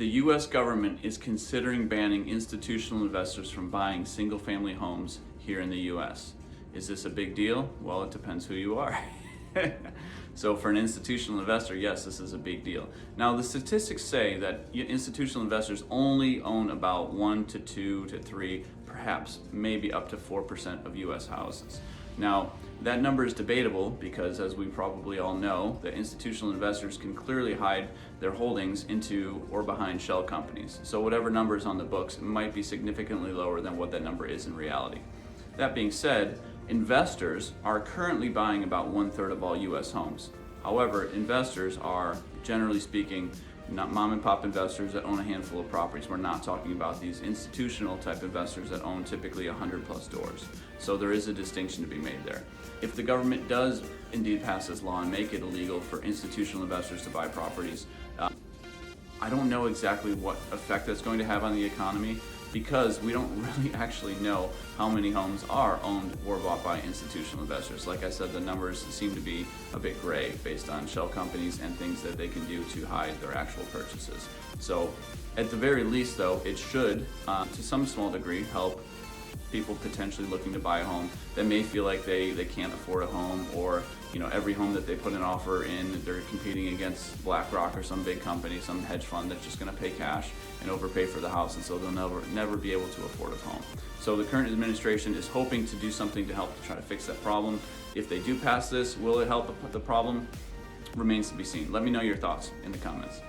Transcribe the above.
The U.S. government is considering banning institutional investors from buying single-family homes here in the U.S. Is this a big deal? Well, it depends who you are. So for an institutional investor, yes, this is a big deal. Now, the statistics say that institutional investors only own about 1 to 2 to 3, perhaps maybe up to 4% of U.S. houses. Now, that number is debatable because, as we probably all know, the institutional investors can clearly hide their holdings into or behind shell companies. So whatever number is on the books might be significantly lower than what that number is in reality. That being said, investors are currently buying about 1/3 of all U.S. homes. However, investors are, generally speaking, not mom and pop investors that own a handful of properties. We're not talking about these institutional type investors that own typically 100+ doors. So there is a distinction to be made there. If the government does indeed pass this law and make it illegal for institutional investors to buy properties, I don't know exactly what effect that's going to have on the economy, because we don't really actually know how many homes are owned or bought by institutional investors. Like I said, the numbers seem to be a bit gray based on shell companies and things that they can do to hide their actual purchases. So at the very least though, it should, to some small degree, help people potentially looking to buy a home that may feel like they can't afford a home, or every home that they put an offer in, they're competing against BlackRock or some big company, some hedge fund that's just going to pay cash and overpay for the house, and so they'll never be able to afford a home. So the current administration is hoping to do something to help to try to fix that problem. If they do pass this, will it help the problem? Remains to be seen. Let me know your thoughts in the comments.